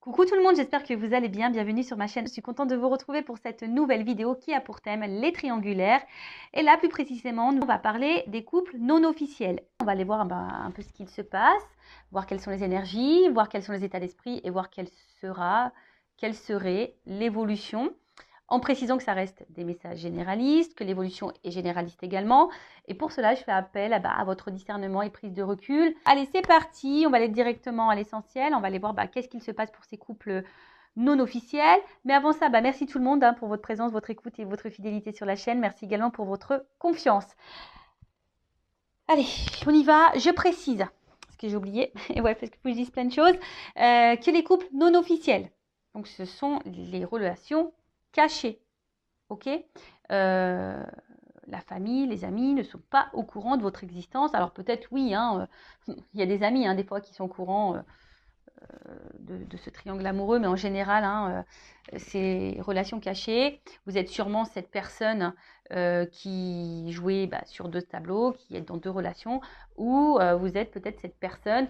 Coucou tout le monde, j'espère que vous allez bien. Bienvenue sur ma chaîne. Je suis contente de vous retrouver pour cette nouvelle vidéo qui a pour thème les triangulaires. Et là, plus précisément, on va parler des couples non officiels. On va aller voir un peu ce qu'il se passe, voir quelles sont les énergies, voir quels sont les états d'esprit et voir quelle serait l'évolution. En précisant que ça reste des messages généralistes, que l'évolution est généraliste également. Et pour cela, je fais appel à votre discernement et prise de recul. Allez, c'est parti, on va aller directement à l'essentiel. On va aller voir qu'est-ce qu'il se passe pour ces couples non officiels. Mais avant ça, merci tout le monde pour votre présence, votre écoute et votre fidélité sur la chaîne. Merci également pour votre confiance. Allez, on y va. Je précise, parce que j'ai oublié, et ouais, parce que je dis plein de choses, que les couples non officiels, donc ce sont les relations cachées, ok, la famille, les amis ne sont pas au courant de votre existence. Alors peut-être oui, il y a des amis des fois qui sont au courant de ce triangle amoureux, mais en général, c'est relations cachées. Vous êtes sûrement cette personne qui jouait sur deux tableaux, qui est dans deux relations, ou vous êtes peut-être cette personne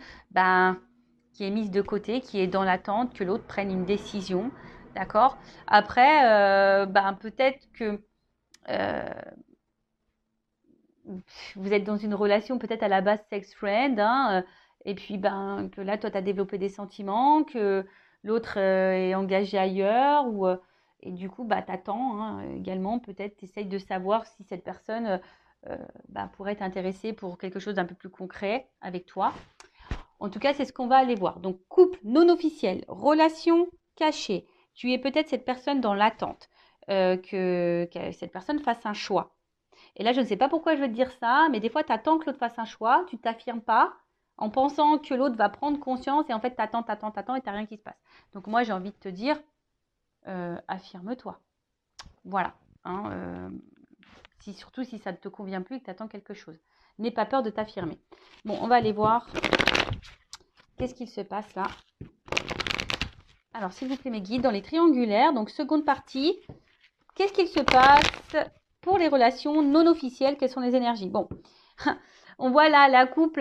qui est mise de côté, qui est dans l'attente que l'autre prenne une décision. D'accord. Après, peut-être que vous êtes dans une relation peut-être à la base sex friend, et puis que là, toi, tu as développé des sentiments, que l'autre est engagé ailleurs, et du coup, tu attends également, peut-être, tu essayes de savoir si cette personne pourrait t'intéresser pour quelque chose d'un peu plus concret avec toi. En tout cas, c'est ce qu'on va aller voir. Donc, couple non officiel, relation cachée. Tu es peut-être cette personne dans l'attente, que cette personne fasse un choix. Et là, je ne sais pas pourquoi je veux te dire ça, mais des fois, tu attends que l'autre fasse un choix, tu ne t'affirmes pas en pensant que l'autre va prendre conscience et en fait, tu attends et tu n'as rien qui se passe. Donc moi, j'ai envie de te dire, affirme-toi. Voilà. Surtout si ça ne te convient plus et que tu attends quelque chose. N'aie pas peur de t'affirmer. Bon, on va aller voir qu'est-ce qu'il se passe là. Alors, s'il vous plaît, mes guides, dans les triangulaires, donc seconde partie, qu'est-ce qu'il se passe pour les relations non officielles? Quelles sont les énergies? Bon, on voit là la coupe, que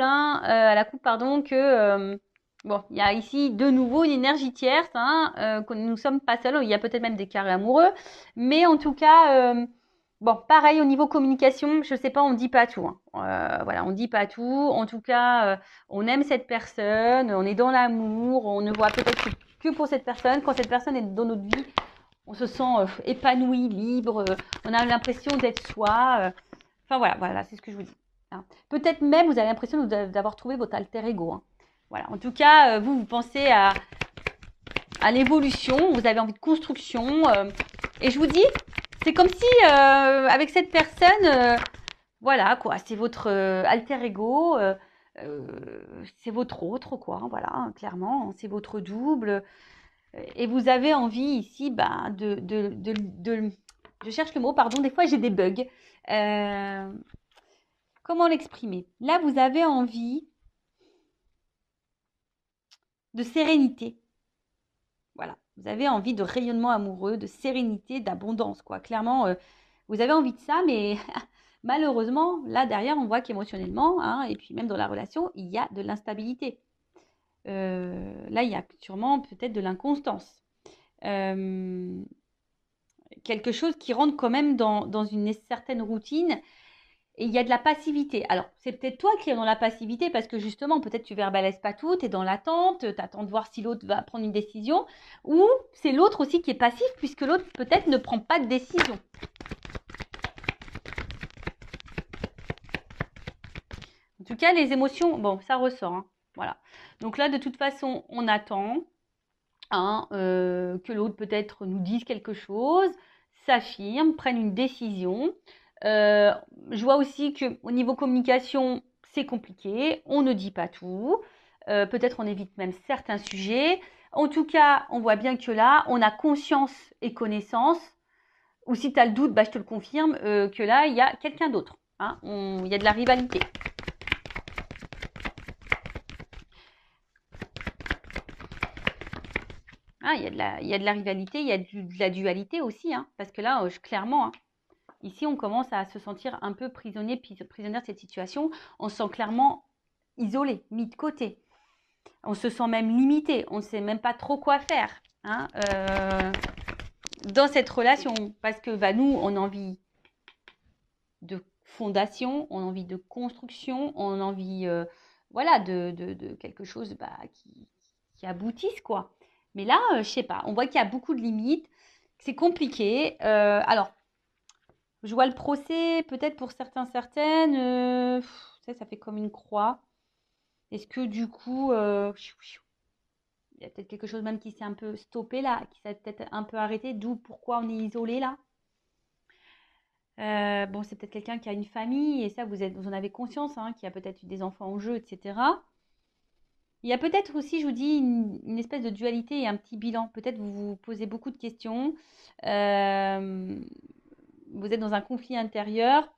il y a ici de nouveau une énergie tierce, que nous ne sommes pas seuls. Il y a peut-être même des carrés amoureux, mais en tout cas, pareil au niveau communication, je sais pas, on dit pas tout. Voilà, on dit pas tout. En tout cas, on aime cette personne, on est dans l'amour, on ne voit peut-être que pour cette personne. Quand cette personne est dans notre vie, on se sent épanoui, libre, on a l'impression d'être soi. Voilà, c'est ce que je vous dis. Peut-être même vous avez l'impression d'avoir trouvé votre alter ego. Voilà. En tout cas, vous pensez à l'évolution, vous avez envie de construction. Et je vous dis, c'est comme si avec cette personne, voilà quoi, c'est votre alter ego, c'est votre autre quoi, voilà, clairement, c'est votre double. Et vous avez envie ici je cherche le mot, pardon, des fois j'ai des bugs. Comment l'exprimer? Là, vous avez envie de sérénité. Voilà, vous avez envie de rayonnement amoureux, de sérénité, d'abondance, quoi. Clairement, vous avez envie de ça, mais malheureusement, là derrière, on voit qu'émotionnellement, et puis même dans la relation, il y a de l'instabilité. Là, il y a sûrement peut-être de l'inconstance. Quelque chose qui rentre quand même dans une certaine routine. Et il y a de la passivité. Alors, c'est peut-être toi qui es dans la passivité parce que justement, peut-être tu verbalises pas tout, tu es dans l'attente, tu attends de voir si l'autre va prendre une décision. Ou c'est l'autre aussi qui est passif puisque l'autre peut-être ne prend pas de décision. En tout cas, les émotions, ça ressort. Voilà. Donc là, de toute façon, on attend que l'autre peut-être nous dise quelque chose, s'affirme, prenne une décision. Je vois aussi qu'au niveau communication, c'est compliqué. On ne dit pas tout. Peut-être on évite même certains sujets. En tout cas, on voit bien que là, on a conscience et connaissance. Ou si tu as le doute, je te le confirme, que là, il y a quelqu'un d'autre. Il y a de la rivalité. Il y a de la rivalité, il y a de la dualité aussi. Parce que là, clairement... Ici, on commence à se sentir un peu prisonnière de cette situation. On se sent clairement isolé, mis de côté. On se sent même limité. On ne sait même pas trop quoi faire hein, dans cette relation. Parce que bah, nous, on a envie de fondation, on a envie de construction, on a envie voilà, de quelque chose bah, qui aboutisse, quoi. Mais là, je sais pas, on voit qu'il y a beaucoup de limites, que c'est compliqué. Alors, je vois le procès, peut-être pour certains, certaines, ça fait comme une croix. Est-ce que du coup, il y a peut-être quelque chose même qui s'est un peu stoppé là, qui s'est peut-être un peu arrêté, d'où pourquoi on est isolé là. Bon, c'est peut-être quelqu'un qui a une famille, et ça, vous en avez conscience, hein, qui a peut-être eu des enfants en jeu, etc. Il y a peut-être aussi, je vous dis, une espèce de dualité et un petit bilan. Peut-être vous vous posez beaucoup de questions. Vous êtes dans un conflit intérieur.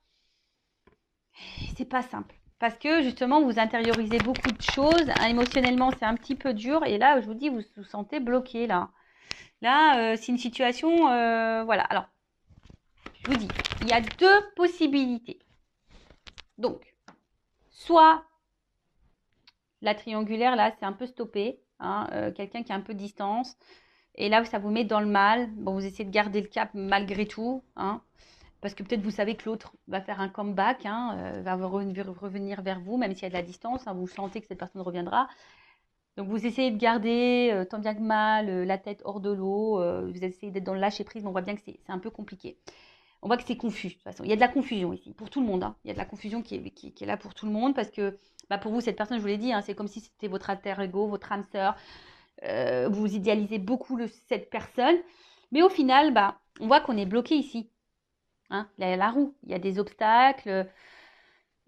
C'est pas simple. Parce que justement, vous intériorisez beaucoup de choses. Émotionnellement, c'est un petit peu dur. Et là, je vous dis, vous vous sentez bloqué là. Là, c'est une situation. Voilà. Alors, je vous dis, il y a deux possibilités. Donc, soit la triangulaire, là, c'est un peu stoppé. Hein, quelqu'un qui a un peu de distance. Et là, ça vous met dans le mal. Bon, vous essayez de garder le cap malgré tout. Hein, parce que peut-être vous savez que l'autre va faire un comeback, hein, va revenir vers vous, même s'il y a de la distance. Hein, vous sentez que cette personne reviendra. Donc, vous essayez de garder, tant bien que mal, la tête hors de l'eau. Vous essayez d'être dans le lâcher-prise, mais on voit bien que c'est un peu compliqué. On voit que c'est confus, de toute façon. Il y a de la confusion ici, pour tout le monde. Hein. Il y a de la confusion qui est là pour tout le monde, parce que bah, pour vous, cette personne, je vous l'ai dit, hein, c'est comme si c'était votre alter ego, votre âme sœur. Vous idéalisez beaucoup cette personne. Mais au final, bah, on voit qu'on est bloqué ici. Hein, la roue, il y a des obstacles.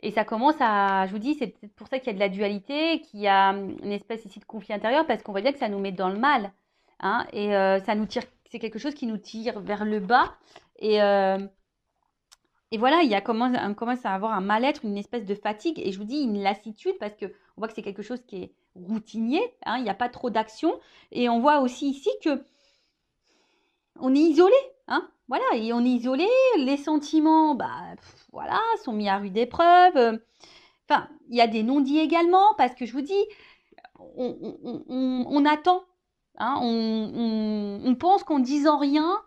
Et ça commence à, je vous dis, c'est peut-être pour ça qu'il y a de la dualité, qu'il y a une espèce ici de conflit intérieur, parce qu'on voit bien que ça nous met dans le mal. Hein, et ça nous tire, c'est quelque chose qui nous tire vers le bas. Et voilà, on commence à avoir un mal-être, une espèce de fatigue. Et je vous dis, une lassitude, parce qu'on voit que c'est quelque chose qui est routinier. Hein, il n'y a pas trop d'action. Et on voit aussi ici que on est isolé. Hein, voilà, et on est isolé. Les sentiments, bah, voilà, sont mis à rude épreuve. Enfin, il y a des non-dits également, parce que je vous dis, on attend. Hein, on pense qu'en disant rien,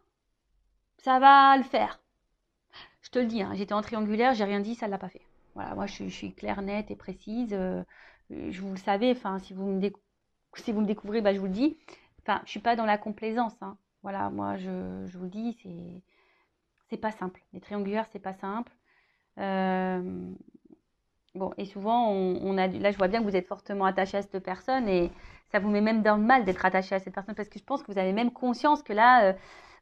ça va le faire. Je te le dis, hein, j'étais en triangulaire, j'ai rien dit, ça ne l'a pas fait. Voilà, moi je suis claire, nette et précise. Vous le savez, enfin, si vous me découvrez, bah, je vous le dis. Enfin, je ne suis pas dans la complaisance. Hein. Voilà, moi je vous le dis, c'est pas simple. Les triangulaires, c'est pas simple. Bon, et souvent, là, je vois bien que vous êtes fortement attaché à cette personne et ça vous met même dans le mal d'être attaché à cette personne parce que je pense que vous avez même conscience que là,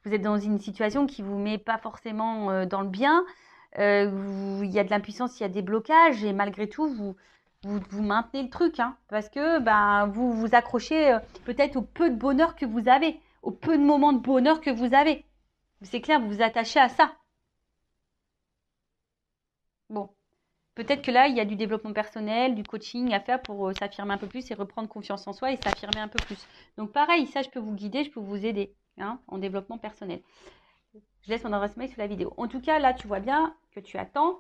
vous êtes dans une situation qui ne vous met pas forcément dans le bien. Il y a de l'impuissance, il y a des blocages et malgré tout, vous maintenez le truc hein, parce que ben, vous vous accrochez peut-être au peu de bonheur que vous avez, au peu de moments de bonheur que vous avez. C'est clair, vous vous attachez à ça. Bon. Peut-être que là, il y a du développement personnel, du coaching à faire pour s'affirmer un peu plus et reprendre confiance en soi et s'affirmer un peu plus. Donc pareil, ça, je peux vous guider, je peux vous aider hein, en développement personnel. Je laisse mon adresse mail sous la vidéo. En tout cas, là, tu vois bien que tu attends.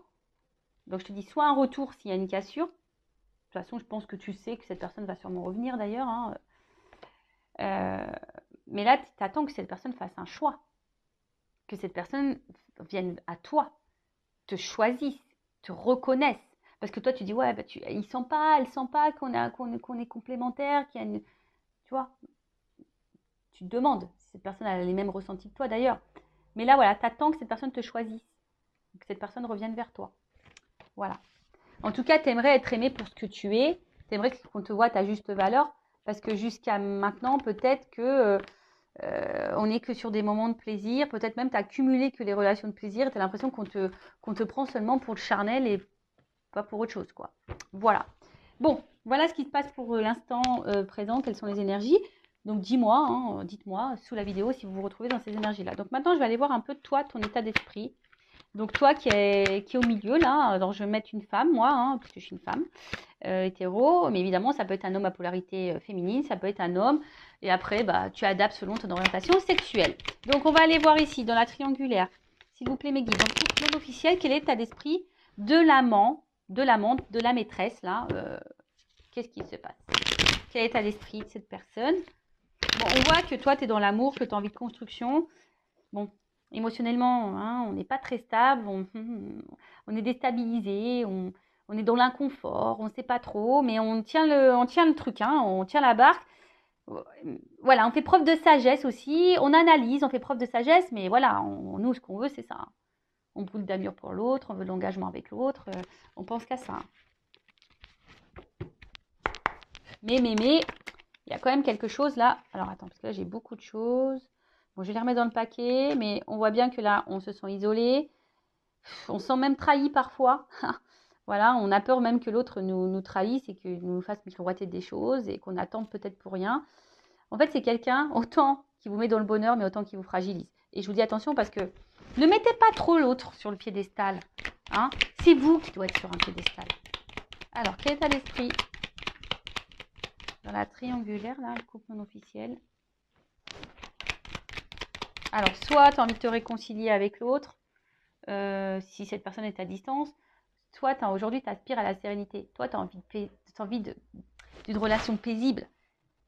Donc, je te dis soit un retour s'il y a une cassure. De toute façon, je pense que tu sais que cette personne va sûrement revenir d'ailleurs. Hein. Mais là, tu attends que cette personne fasse un choix. Que cette personne vienne à toi, te choisisse, te reconnaissent. Parce que toi, tu dis, ouais, bah, il sent pas, elle sent pas qu'on est complémentaires, qu'il y a une... Tu vois, tu te demandes si cette personne a les mêmes ressentis que toi d'ailleurs. Mais là, voilà, tu attends que cette personne te choisisse, que cette personne revienne vers toi. Voilà. En tout cas, tu aimerais être aimé pour ce que tu es. Tu aimerais qu'on te voit à ta juste valeur. Parce que jusqu'à maintenant, peut-être que on n'est que sur des moments de plaisir. Peut-être même tu as cumulé que les relations de plaisir. Tu as l'impression qu'on te prend seulement pour le charnel et pas pour autre chose, quoi. Voilà. Bon, voilà ce qui se passe pour l'instant présent. Quelles sont les énergies? Donc, dis-moi, hein, dites-moi sous la vidéo si vous vous retrouvez dans ces énergies-là. Donc, maintenant, je vais aller voir un peu toi, ton état d'esprit. Donc, toi qui est au milieu, là, alors je vais mettre une femme, moi, hein, parce que je suis une femme hétéro. Mais évidemment, ça peut être un homme à polarité féminine, ça peut être un homme. Et après, bah, tu adaptes selon ton orientation sexuelle. Donc, on va aller voir ici, dans la triangulaire. S'il vous plaît, mes guides. Donc, pour l'officiel, quel est l'état d'esprit de l'amant, de l'amante, de la maîtresse, là Qu'est-ce qui se passe? Quel état d'esprit de cette personne? Bon, on voit que toi, tu es dans l'amour, que tu as envie de construction. Bon, émotionnellement, hein, on n'est pas très stable, on est déstabilisé, on est dans l'inconfort, on ne sait pas trop, mais on tient le truc, hein, on tient la barque. Voilà, on fait preuve de sagesse aussi, on analyse, on fait preuve de sagesse, mais voilà, nous, ce qu'on veut, c'est ça. Hein. On brûle d'amour pour l'autre, on veut de l'engagement avec l'autre, on pense qu'à ça. Mais, il y a quand même quelque chose là. Alors, attends, parce que là, j'ai beaucoup de choses. Bon, je vais les remettre dans le paquet, mais on voit bien que là, on se sent isolé. On se sent même trahi parfois. Voilà, on a peur même que l'autre nous trahisse et qu'il nous fasse miroiter des choses et qu'on attende peut-être pour rien. En fait, c'est quelqu'un, autant qui vous met dans le bonheur, mais autant qui vous fragilise. Et je vous dis attention parce que ne mettez pas trop l'autre sur le piédestal. Hein. C'est vous qui doit être sur un piédestal. Alors, quel état d'esprit dans la triangulaire, là, le couple non officiel? Alors, soit tu as envie de te réconcilier avec l'autre, si cette personne est à distance, soit aujourd'hui, tu aspires à la sérénité. Toi, tu as envie d'une relation paisible.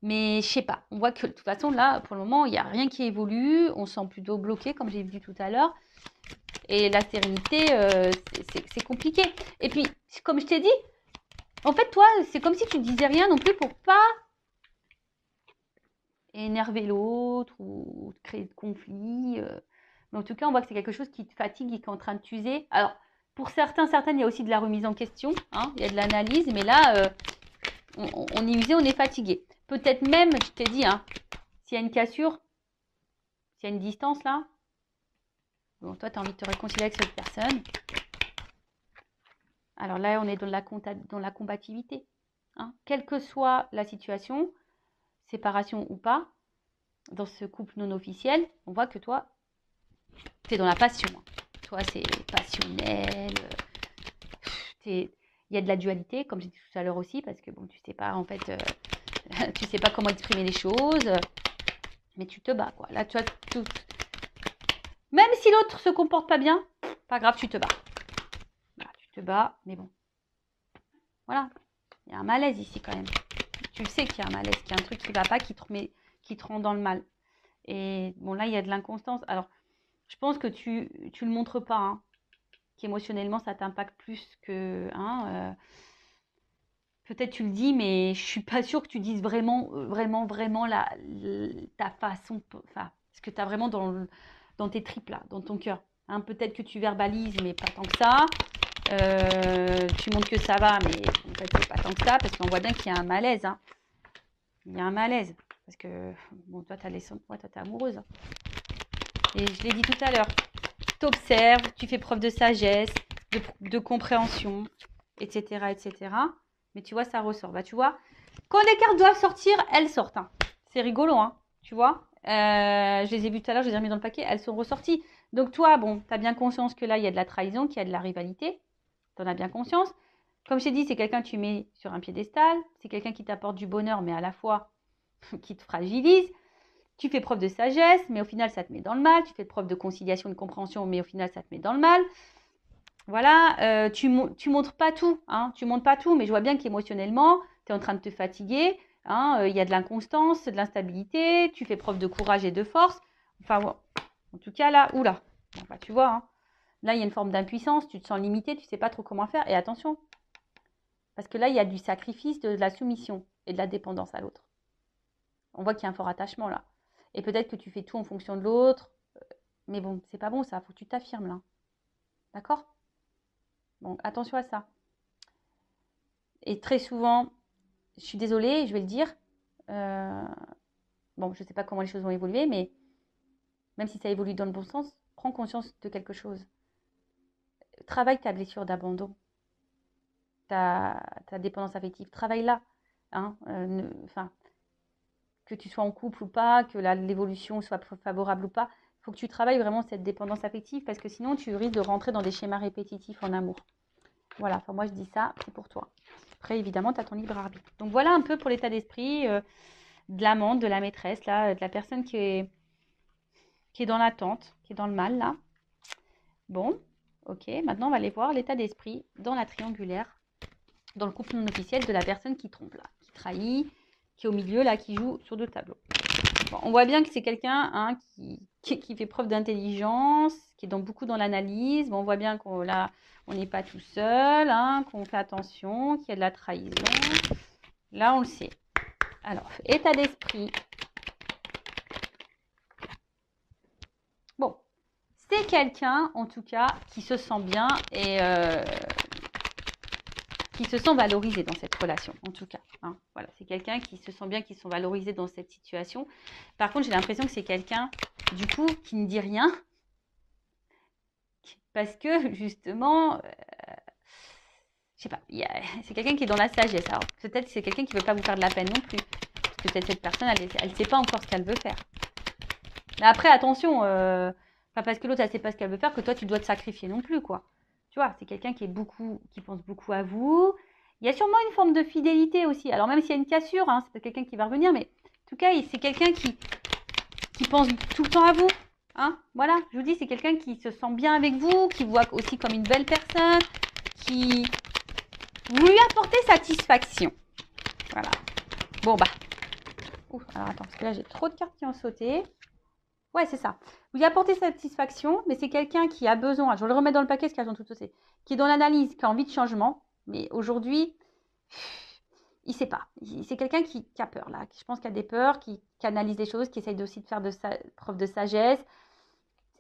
Mais je sais pas, on voit que de toute façon, là, pour le moment, il n'y a rien qui évolue. On se sent plutôt bloqué, comme j'ai vu tout à l'heure. Et la sérénité, c'est compliqué. Et puis, comme je t'ai dit, en fait, toi, c'est comme si tu ne disais rien non plus pour pas énerver l'autre ou créer de conflits. Mais en tout cas, on voit que c'est quelque chose qui te fatigue et qui est en train de t'user. Alors, pour certaines, il y a aussi de la remise en question. Hein, il y a de l'analyse, mais là, on est usé, on est fatigué. Peut-être même, je t'ai dit, hein, s'il y a une cassure, s'il y a une distance là, bon, toi, tu as envie de te réconcilier avec cette personne. Alors là, on est dans la combativité. Hein. Quelle que soit la situation, séparation ou pas, dans ce couple non officiel, on voit que toi, tu es dans la passion. Hein. Toi, c'est passionnel. Il y a de la dualité, comme j'ai dit tout à l'heure aussi, parce que bon, tu sais pas, en fait, tu sais pas comment exprimer les choses, mais tu te bats, quoi. Là, tu vois, même si l'autre se comporte pas bien, pas grave, tu te bats. Voilà, tu te bats, mais bon. Voilà, il y a un malaise ici quand même. Tu le sais qu'il y a un malaise, qu'il y a un truc qui va pas, qui te rend dans le mal. Et bon, là, il y a de l'inconstance. Alors, je pense que tu le montres pas, hein, qu'émotionnellement, ça t'impacte plus que... Hein, peut-être tu le dis, mais je suis pas sûre que tu dises vraiment ta façon, enfin, ce que tu as vraiment dans tes tripes là, dans ton cœur. Hein, peut-être que tu verbalises, mais pas tant que ça. Tu montres que ça va, mais en fait, c'est pas tant que ça, parce qu'on voit bien qu'il y a un malaise. Hein. Il y a un malaise, parce que bon, toi, t'es amoureuse. Hein. Et je l'ai dit tout à l'heure. Tu observes, tu fais preuve de sagesse, de compréhension, etc., etc. Mais tu vois, ça ressort. Bah, tu vois, quand les cartes doivent sortir, elles sortent. Hein. C'est rigolo, hein, tu vois. Je les ai vues tout à l'heure, je les ai remis dans le paquet, elles sont ressorties. Donc toi, bon, tu as bien conscience que là, il y a de la trahison, qu'il y a de la rivalité. Tu en as bien conscience. Comme je t'ai dit, c'est quelqu'un que tu mets sur un piédestal. C'est quelqu'un qui t'apporte du bonheur, mais à la fois qui te fragilise. Tu fais preuve de sagesse, mais au final, ça te met dans le mal. Tu fais preuve de conciliation, de compréhension, mais au final, ça te met dans le mal. Voilà, tu montres pas tout, hein, tu montres pas tout, mais je vois bien qu'émotionnellement, tu es en train de te fatiguer, hein, y a de l'inconstance, de l'instabilité, tu fais preuve de courage et de force. Enfin, bon, en tout cas, là, oula, enfin, tu vois, hein, là, il y a une forme d'impuissance, tu te sens limité, tu sais pas trop comment faire, et attention, parce que là, il y a du sacrifice, de la soumission et de la dépendance à l'autre. On voit qu'il y a un fort attachement là. Et peut-être que tu fais tout en fonction de l'autre, mais bon, c'est pas bon ça, faut que tu t'affirmes là. D'accord ? Bon, attention à ça. Et très souvent, je suis désolée, je vais le dire, bon, je ne sais pas comment les choses vont évoluer, mais même si ça évolue dans le bon sens, prends conscience de quelque chose. Travaille ta blessure d'abandon, ta dépendance affective, travaille-la. Hein, que tu sois en couple ou pas, que l'évolution soit favorable ou pas, il faut que tu travailles vraiment cette dépendance affective parce que sinon tu risques de rentrer dans des schémas répétitifs en amour. Voilà, enfin moi je dis ça, c'est pour toi. Après évidemment tu as ton libre arbitre. Donc voilà un peu pour l'état d'esprit de l'amante, de la maîtresse, là, de la personne qui est dans l'attente, qui est dans le mal là. Bon, ok, maintenant on va aller voir l'état d'esprit dans la triangulaire dans le couple non officiel de la personne qui trompe là, qui trahit, qui est au milieu là, qui joue sur deux tableaux. Bon, on voit bien que c'est quelqu'un hein, qui fait preuve d'intelligence, qui est beaucoup dans l'analyse. Bon, on voit bien qu'on là, on n'est pas tout seul, hein, qu'on fait attention, qu'il y a de la trahison. Là, on le sait. Alors, état d'esprit. Bon, c'est quelqu'un, en tout cas, qui se sent bien et qui se sent valorisé dans cette relation, en tout cas. Hein. Voilà, c'est quelqu'un qui se sent bien, qui se sent valorisé dans cette situation. Par contre, j'ai l'impression que c'est quelqu'un, du coup, qui ne dit rien. Parce que, justement, je sais pas, c'est quelqu'un qui est dans la sagesse. Alors, peut-être que c'est quelqu'un qui ne veut pas vous faire de la peine non plus. Parce que peut-être cette personne, elle ne sait pas encore ce qu'elle veut faire. Mais après, attention, pas parce que l'autre, elle ne sait pas ce qu'elle veut faire que toi, tu dois te sacrifier non plus, quoi. Tu vois, c'est quelqu'un qui pense beaucoup à vous. Il y a sûrement une forme de fidélité aussi. Alors, même s'il y a une cassure, hein, c'est peut-être quelqu'un qui va revenir, mais en tout cas, c'est quelqu'un qui pense tout le temps à vous. Hein, voilà, je vous dis, c'est quelqu'un qui se sent bien avec vous, qui vous voit aussi comme une belle personne, qui vous lui apportez satisfaction. Voilà. Bon, bah. Ouh, alors attends, parce que là, j'ai trop de cartes qui ont sauté. Ouais, c'est ça. Vous lui apportez satisfaction, mais c'est quelqu'un qui a besoin, je vais le remettre dans le paquet, parce qu'elles ont tout sauté, qui est dans l'analyse, qui a envie de changement, mais aujourd'hui, il ne sait pas. C'est quelqu'un qui a peur, là. Je pense qu'il a des peurs, qui analyse les choses, qui essaye aussi de faire preuve de sagesse,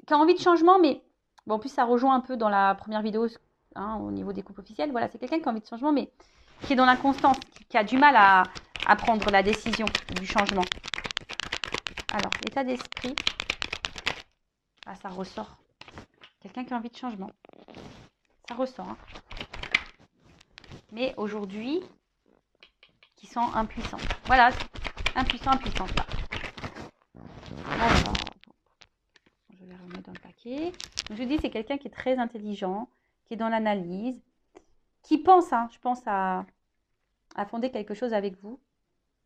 qui a envie de changement, mais bon, en plus, ça rejoint un peu dans la première vidéo hein, au niveau des couples officiels. Voilà, c'est quelqu'un qui a envie de changement, mais qui est dans l'inconstance, qui a du mal à prendre la décision du changement. Alors, état d'esprit. Ah, ça ressort. Quelqu'un qui a envie de changement. Ça ressort. Hein. Mais aujourd'hui, qui sent impuissant. Voilà, impuissante là. Alors, je vais remettre dans le paquet. Donc, je dis, c'est quelqu'un qui est très intelligent, qui est dans l'analyse, qui pense, hein, je pense, à fonder quelque chose avec vous,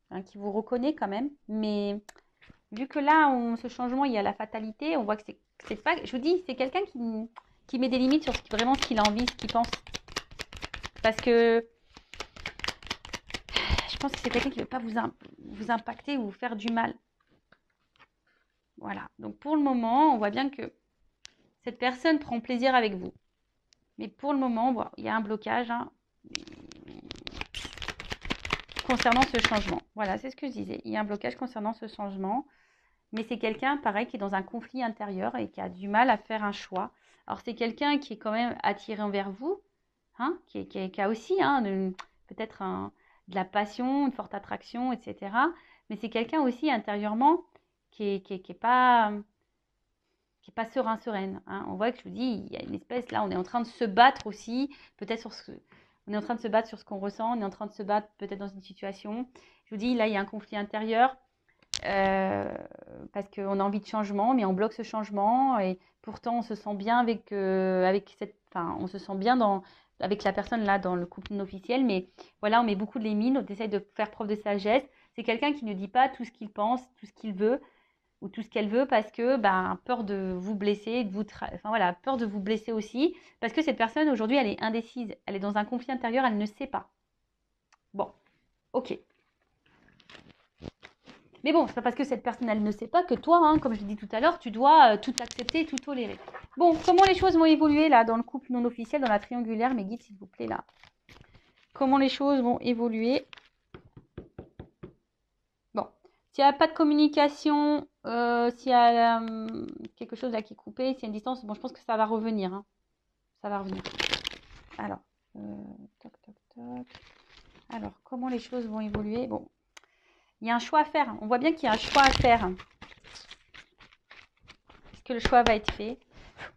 hein, qui vous reconnaît quand même. Mais vu que là, ce changement, il y a la fatalité, on voit que c'est pas... Je vous dis, c'est quelqu'un qui met des limites sur vraiment ce qu'il a envie, ce qu'il pense. Parce que je pense que c'est quelqu'un qui ne veut pas vous impacter ou vous faire du mal. Voilà. Donc, pour le moment, on voit bien que cette personne prend plaisir avec vous. Mais pour le moment, bon, il y a un blocage hein, concernant ce changement. Voilà, c'est ce que je disais. Il y a un blocage concernant ce changement. Mais c'est quelqu'un, pareil, qui est dans un conflit intérieur et qui a du mal à faire un choix. Alors, c'est quelqu'un qui est quand même attiré envers vous, hein, qui a aussi hein, peut-être de la passion, une forte attraction, etc. Mais c'est quelqu'un aussi intérieurement qui est pas sereine. Hein. On voit que je vous dis, il y a une espèce, là, on est en train de se battre aussi, peut-être on est en train de se battre sur ce qu'on ressent, on est en train de se battre peut-être dans une situation. Je vous dis, là, il y a un conflit intérieur. Parce qu'on a envie de changement, mais on bloque ce changement et pourtant on se sent bien avec on se sent bien avec la personne là dans le couple non officiel, mais voilà, on met beaucoup de limites, on essaye de faire preuve de sagesse. C'est quelqu'un qui ne dit pas tout ce qu'il pense, tout ce qu'il veut ou tout ce qu'elle veut parce que peur de vous blesser, peur de vous blesser aussi, parce que cette personne aujourd'hui elle est indécise, elle est dans un conflit intérieur, elle ne sait pas. Bon, ok. Mais bon, c'est pas parce que cette personne, elle ne sait pas que toi, hein, comme je l'ai dit tout à l'heure, tu dois tout accepter, tout tolérer. Bon, comment les choses vont évoluer là dans le couple non officiel, dans la triangulaire, mes guides, s'il vous plaît, là. Comment les choses vont évoluer? Bon, s'il n'y a pas de communication, s'il y a quelque chose là qui est coupé, s'il y a une distance, bon, je pense que ça va revenir. Hein. Ça va revenir. Alors, toc, toc, toc. Alors, comment les choses vont évoluer? Bon. Il y a un choix à faire. On voit bien qu'il y a un choix à faire. Est-ce que le choix va être fait?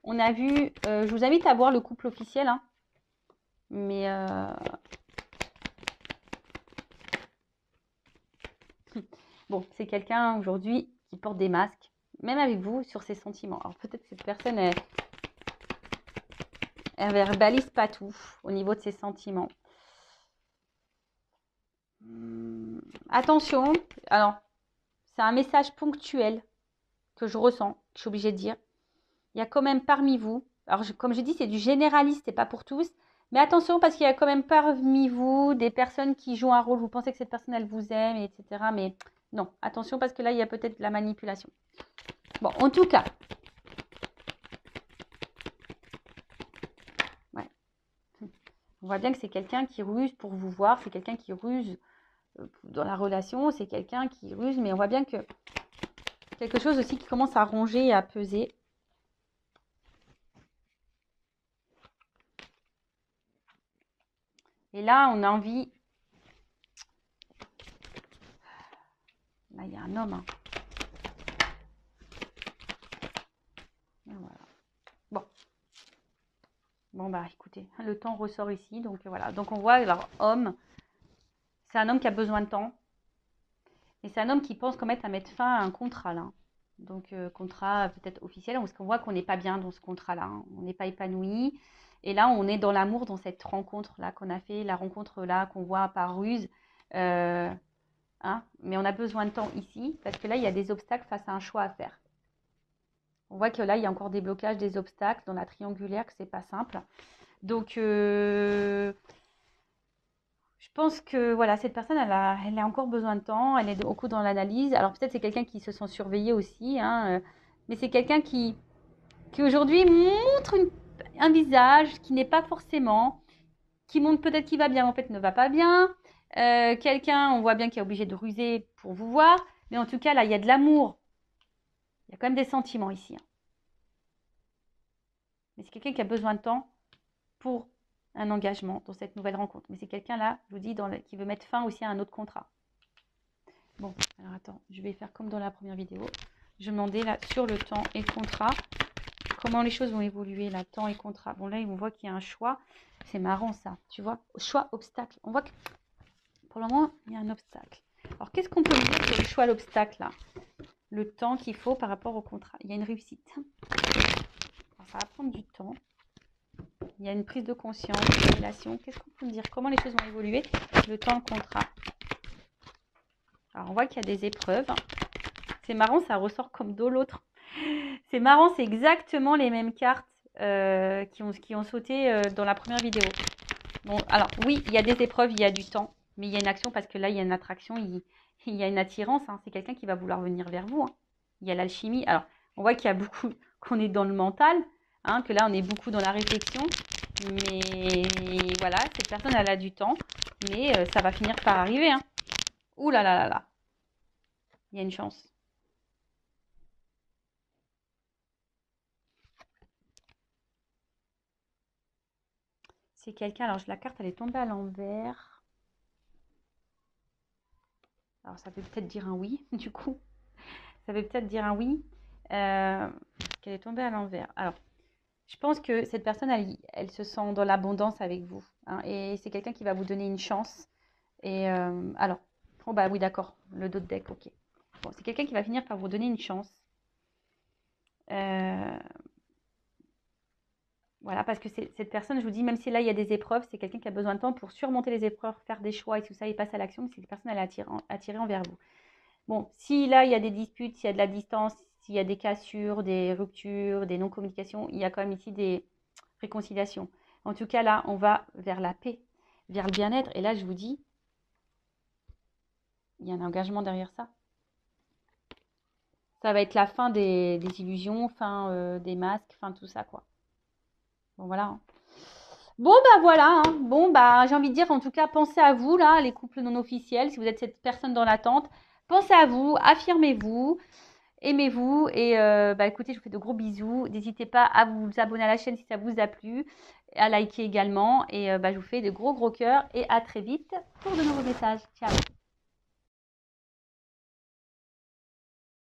On a vu... je vous invite à voir le couple officiel. Hein. Mais... bon, c'est quelqu'un aujourd'hui qui porte des masques. Même avec vous, sur ses sentiments. Alors peut-être que cette personne, elle verbalise pas tout au niveau de ses sentiments. Attention. Alors, c'est un message ponctuel que je ressens, que je suis obligée de dire. Il y a quand même parmi vous, alors comme je dis, c'est du généraliste, c'est pas pour tous, Mais attention, parce qu'il y a quand même parmi vous des personnes qui jouent un rôle. Vous pensez que cette personne, elle vous aime, etc. Mais non, attention, parce que là, il y a peut-être de la manipulation. Bon, en tout cas. Ouais. On voit bien que c'est quelqu'un qui ruse pour vous voir. C'est quelqu'un qui ruse dans la relation. C'est quelqu'un qui ruse. Mais on voit bien que quelque chose aussi qui commence à ronger et à peser. Et là, on a envie... Là, il y a un homme. Hein. Voilà. Bon. Bon, bah, écoutez, le temps ressort ici. Donc, voilà. Donc, on voit, alors, homme. C'est un homme qui a besoin de temps. Et c'est un homme qui pense à mettre fin à un contrat, là. Donc, contrat peut-être officiel. Parce qu'on voit qu'on n'est pas bien dans ce contrat-là. Hein. On n'est pas épanoui. Et là, on est dans l'amour, dans cette rencontre-là qu'on a fait. La rencontre-là qu'on voit par ruse. Hein, mais on a besoin de temps ici, parce que là, il y a des obstacles face à un choix à faire. On voit que là, il y a encore des blocages, des obstacles dans la triangulaire, que c'est pas simple. Donc, je pense que voilà, cette personne, elle a encore besoin de temps, elle est beaucoup dans l'analyse. Alors, peut-être c'est quelqu'un qui se sent surveillé aussi, hein, mais c'est quelqu'un qui aujourd'hui montre un visage qui n'est pas forcément, qui montre peut-être qu'il va bien, en fait, ne va pas bien. Quelqu'un, on voit bien qu'il est obligé de ruser pour vous voir. Mais en tout cas, là, il y a de l'amour. Il y a quand même des sentiments ici. Hein. Mais c'est quelqu'un qui a besoin de temps pour un engagement dans cette nouvelle rencontre. Mais c'est quelqu'un là, je vous dis, qui veut mettre fin aussi à un autre contrat. Bon, alors attends, je vais faire comme dans la première vidéo. Je vais demander là sur le temps et le contrat, comment les choses vont évoluer là, temps et contrat. Bon là, on voit qu'il y a un choix. C'est marrant ça, tu vois. Choix, obstacle. On voit que pour le moment, il y a un obstacle. Alors, qu'est-ce qu'on peut dire sur le choix, l'obstacle là? Le temps qu'il faut par rapport au contrat. Il y a une réussite. Alors, ça va prendre du temps. Il y a une prise de conscience, une révélation. Qu'est-ce qu'on peut dire? Comment les choses vont évoluer? Le temps, le contrat. Alors, on voit qu'il y a des épreuves. C'est marrant, ça ressort comme dans l'autre. C'est marrant, c'est exactement les mêmes cartes qui ont sauté dans la première vidéo. Bon, alors oui, il y a des épreuves, il y a du temps, mais il y a une action parce que là, il y a une attraction, il y a une attirance. Hein. C'est quelqu'un qui va vouloir venir vers vous. Hein. Il y a l'alchimie. Alors, on voit qu'il y a beaucoup, qu'on est dans le mental, hein, que là, on est beaucoup dans la réflexion. Mais voilà, cette personne, elle a du temps, mais ça va finir par arriver. Hein. Ouh là là là là. Il y a une chance. C'est quelqu'un, alors la carte, elle est tombée à l'envers. Alors, ça veut peut-être dire un oui, du coup. Ça veut peut-être dire un oui. Qu'elle est tombée à l'envers. Alors, je pense que cette personne, elle se sent dans l'abondance avec vous. Hein, et c'est quelqu'un qui va vous donner une chance. Et alors, oh bah oui, d'accord. Le dos de deck, ok. Bon, c'est quelqu'un qui va finir par vous donner une chance. Voilà, parce que cette personne, je vous dis, même si là, il y a des épreuves, c'est quelqu'un qui a besoin de temps pour surmonter les épreuves, faire des choix et tout ça, et passer à l'action. Mais cette personne, elle est attirée envers vous. Bon, si là, il y a des disputes, s'il y a de la distance, s'il y a des cassures, des ruptures, des non-communications, il y a quand même ici des réconciliations. En tout cas, là, on va vers la paix, vers le bien-être. Et là, je vous dis, il y a un engagement derrière ça. Ça va être la fin des illusions, fin des masques, fin tout ça, quoi. Bon, voilà. Hein. Bon, bah voilà. Hein. Bon, bah j'ai envie de dire, en tout cas, pensez à vous, là, les couples non officiels, si vous êtes cette personne dans l'attente. Pensez à vous, affirmez-vous. Aimez-vous et bah écoutez, je vous fais de gros bisous. N'hésitez pas à vous abonner à la chaîne si ça vous a plu, à liker également et bah, je vous fais de gros cœurs et à très vite pour de nouveaux messages. Ciao.